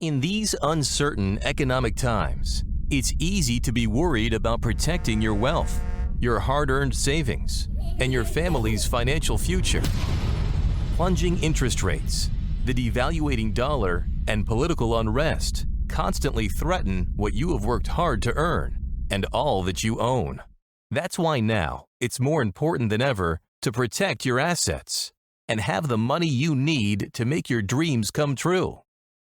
In these uncertain economic times, it's easy to be worried about protecting your wealth, your hard-earned savings, and your family's financial future. Plunging interest rates, the devaluating dollar, and political unrest constantly threaten what you have worked hard to earn and all that you own. That's why now it's more important than ever to protect your assets and have the money you need to make your dreams come true.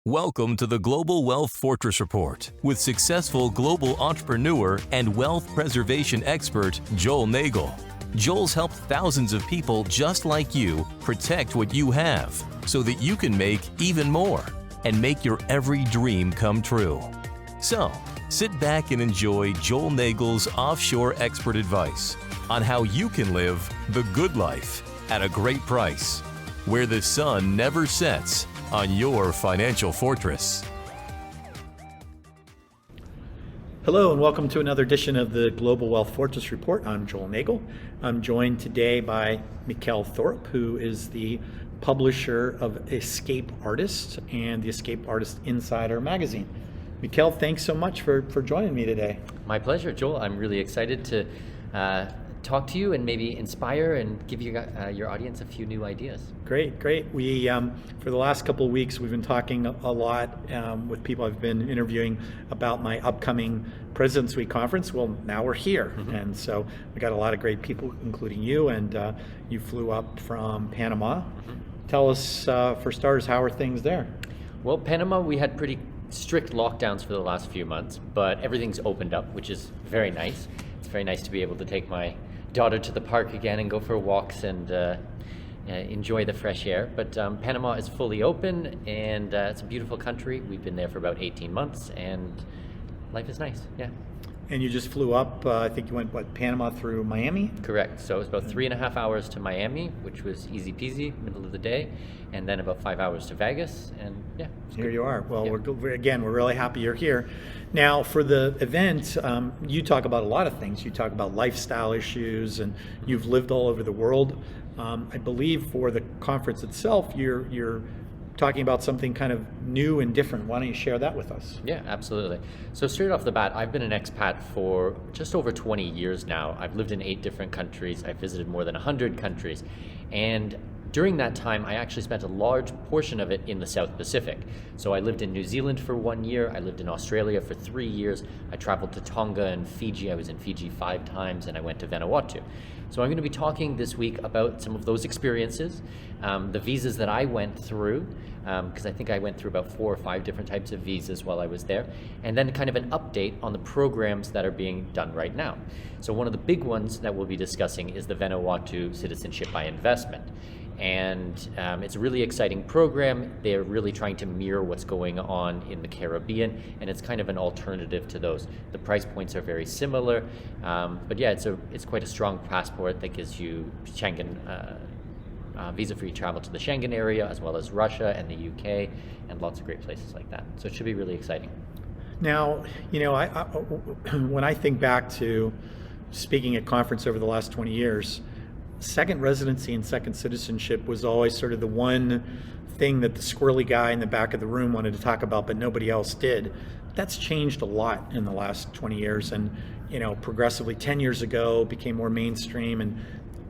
Welcome to the Global Wealth Fortress Report with successful global entrepreneur and wealth preservation expert Joel Nagel. Joel's helped thousands of people just like you protect what you have so that you can make even more and make your every dream come true. So, sit back and enjoy Joel Nagel's offshore expert advice on how you can live the good life at a great price, where the sun never sets on your financial fortress. Hello and welcome to another edition of the Global Wealth Fortress Report. I'm Joel Nagel. I'm joined today by Mikkel Thorup, who is the publisher of Escape Artist and the Escape Artist Insider magazine. Mikkel, thanks so much for joining me today. My pleasure, Joel. I'm really excited to talk to you and maybe inspire and give you your audience a few new ideas. Great. We for the last couple of weeks we've been talking a lot with people I've been interviewing about my upcoming President's Week conference. Well, now we're here, and so we got a lot of great people, including you, and you flew up from Panama. Tell us, for starters, how are things there? Well, Panama, we had pretty strict lockdowns for the last few months, but everything's opened up, which is very nice. It's very nice to be able to take my daughter to the park again and go for walks and enjoy the fresh air. But Panama is fully open, and it's a beautiful country. We've been there for about 18 months, and life is nice, yeah. And you just flew up, I think you went, Panama through Miami? Correct. So it was about 3.5 hours to Miami, which was easy peasy, middle of the day, and then about 5 hours to Vegas, and yeah. Here you are. Well, yeah. We're really happy you're here. Now, for the event, you talk about a lot of things. You talk about lifestyle issues, and you've lived all over the world. I believe for the conference itself, you're talking about something kind of new and different. Why don't you share that with us? Yeah, absolutely. So straight off the bat, I've been an expat for just over 20 years now. I've lived in 8 different countries. I've visited more than 100 countries. And during that time, I actually spent a large portion of it in the South Pacific. So I lived in New Zealand for 1 year. I lived in Australia for 3 years. I traveled to Tonga and Fiji. I was in Fiji 5 times, and I went to Vanuatu. So I'm going to be talking this week about some of those experiences, the visas that I went through, because I think I went through about 4 or 5 different types of visas while I was there, and then kind of an update on the programs that are being done right now. So one of the big ones that we'll be discussing is the Vanuatu Citizenship by Investment. And it's a really exciting program. They're really trying to mirror what's going on in the Caribbean, and it's kind of an alternative to those. The price points are very similar, but yeah, it's quite a strong passport that gives you Schengen visa-free travel to the Schengen area, as well as Russia and the UK, and lots of great places like that. So it should be really exciting. Now, I when I think back to speaking at conference over the last 20 years, second residency and second citizenship was always sort of the one thing that the squirrely guy in the back of the room wanted to talk about, but nobody else did. That's changed a lot in the last 20 years, and progressively 10 years ago became more mainstream, and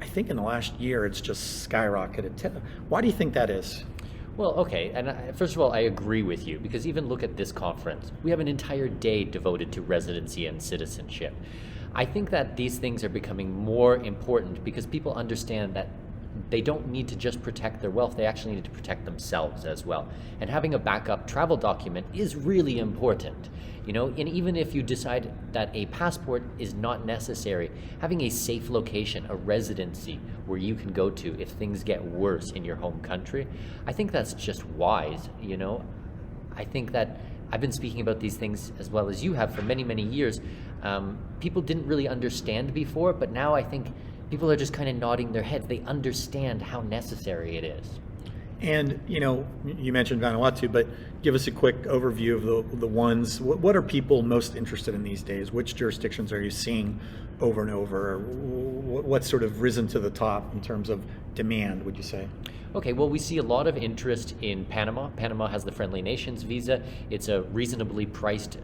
I think in the last year it's just skyrocketed. Why do you think that is? Well, okay, and first of all, I agree with you, because even look at this conference. We have an entire day devoted to residency and citizenship. I think that these things are becoming more important because people understand that they don't need to just protect their wealth, they actually need to protect themselves as well. And having a backup travel document is really important. And even if you decide that a passport is not necessary, having a safe location, a residency where you can go to if things get worse in your home country, I think that's just wise. I think that I've been speaking about these things as well as you have for many, many years. People didn't really understand before, but now I think people are just kind of nodding their heads. They understand how necessary it is. And, you mentioned Vanuatu, but give us a quick overview of the ones. What are people most interested in these days? Which jurisdictions are you seeing over and over? What's sort of risen to the top in terms of demand, would you say? Okay, well, we see a lot of interest in Panama. Panama has the Friendly Nations visa. It's a reasonably priced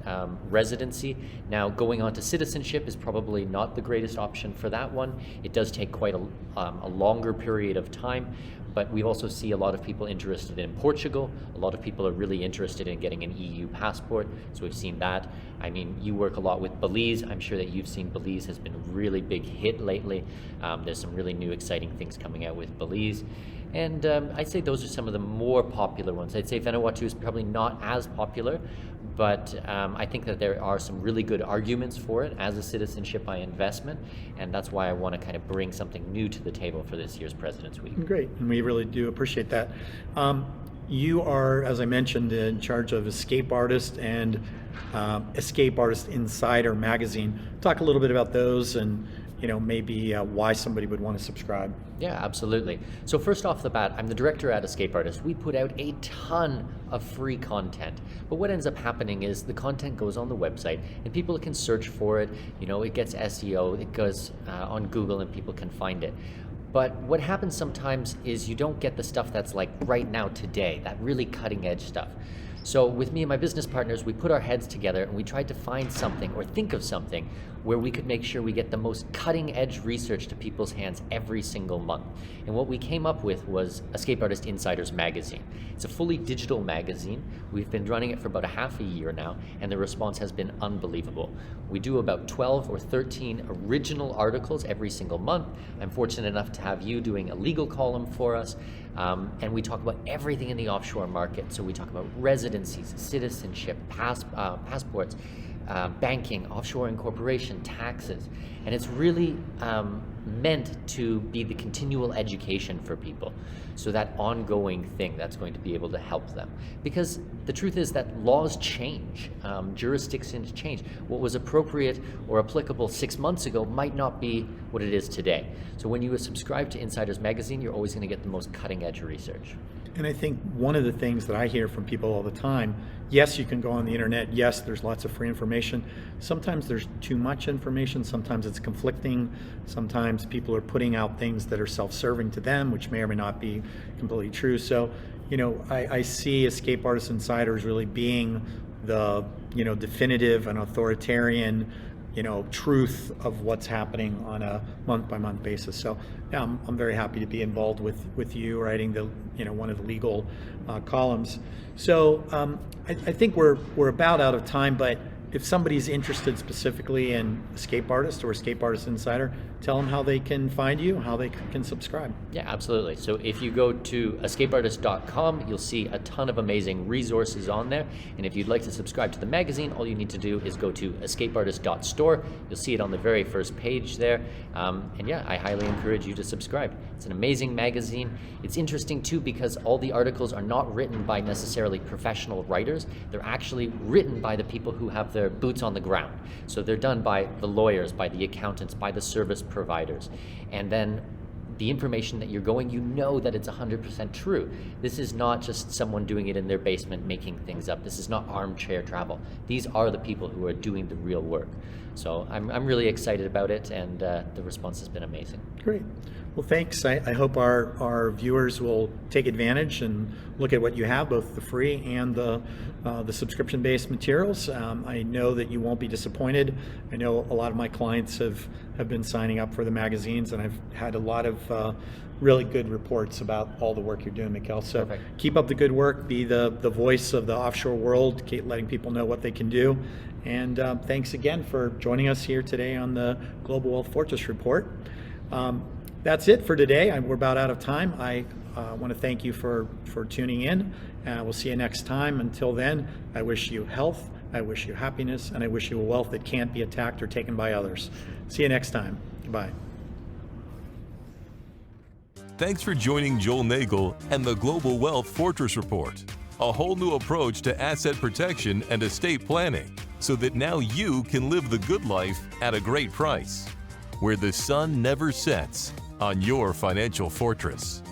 residency. Now, going on to citizenship is probably not the greatest option for that one. It does take quite a longer period of time, but we also see a lot of people interested in Portugal. A lot of people are really interested in getting an EU passport, so we've seen that. I mean, you work a lot with Belize. I'm sure that you've seen Belize has been a really big hit lately. There's some really new, exciting things coming out with Belize. And I'd say those are some of the more popular ones. I'd say Vanuatu is probably not as popular, but I think that there are some really good arguments for it as a citizenship by investment, and that's why I want to kind of bring something new to the table for this year's President's Week. Great, and we really do appreciate that. You are, as I mentioned, in charge of Escape Artist and Escape Artist Insider magazine. Talk a little bit about those and maybe why somebody would want to subscribe. Yeah, absolutely. So first off the bat, I'm the director at Escape Artist. We put out a ton of free content. But what ends up happening is the content goes on the website and people can search for it. It gets SEO, it goes on Google and people can find it. But what happens sometimes is you don't get the stuff that's like right now today, that really cutting edge stuff. So with me and my business partners, we put our heads together and we tried to find something or think of something where we could make sure we get the most cutting edge research to people's hands every single month. And what we came up with was Escape Artist Insiders magazine. It's a fully digital magazine. We've been running it for about a half a year now, and the response has been unbelievable. We do about 12 or 13 original articles every single month. I'm fortunate enough to have you doing a legal column for us. And we talk about everything in the offshore market. So we talk about residencies, citizenship, passports, banking, offshore incorporation, taxes. And it's really meant to be the continual education for people. So that ongoing thing that's going to be able to help them. Because the truth is that laws change, jurisdictions change. What was appropriate or applicable 6 months ago might not be what it is today. So when you subscribe to Insiders Magazine, you're always going to get the most cutting edge research. And I think one of the things that I hear from people all the time, yes, you can go on the internet, yes, there's lots of free information. Sometimes there's too much information, sometimes it's conflicting, sometimes people are putting out things that are self-serving to them, which may or may not be completely true. So, I see Escape Artist Insider as really being the, definitive and authoritarian truth of what's happening on a month-by-month basis. So yeah, I'm very happy to be involved with you writing the one of the legal columns. So I think we're about out of time, but if somebody's interested specifically in Escape Artist or Escape Artist Insider, tell them how they can find you, how they can subscribe. Yeah, absolutely. So if you go to escapeartist.com, you'll see a ton of amazing resources on there. And if you'd like to subscribe to the magazine, all you need to do is go to escapeartist.store. You'll see it on the very first page there. And yeah, I highly encourage you to subscribe. It's an amazing magazine. It's interesting too because all the articles are not written by necessarily professional writers. They're actually written by the people who have their boots on the ground. So they're done by the lawyers, by the accountants, by the service providers. And then the information that you're going, that it's 100% true. This is not just someone doing it in their basement making things up. This is not armchair travel. These are the people who are doing the real work. So I'm really excited about it, and the response has been amazing. Great. Well, thanks. I hope our viewers will take advantage and look at what you have, both the free and the subscription-based materials. I know that you won't be disappointed. I know a lot of my clients have been signing up for the magazines, and I've had a lot of really good reports about all the work you're doing, Mikkel. So Perfect. Keep up the good work. Be the voice of the offshore world, keep letting people know what they can do. And thanks again for joining us here today on the Global Wealth Fortress Report. That's it for today. We're about out of time. I want to thank you for tuning in. We'll see you next time. Until then, I wish you health, I wish you happiness, and I wish you a wealth that can't be attacked or taken by others. See you next time. Goodbye. Thanks for joining Joel Nagel and the Global Wealth Fortress Report, a whole new approach to asset protection and estate planning, so that now you can live the good life at a great price, where the sun never sets on your financial fortress.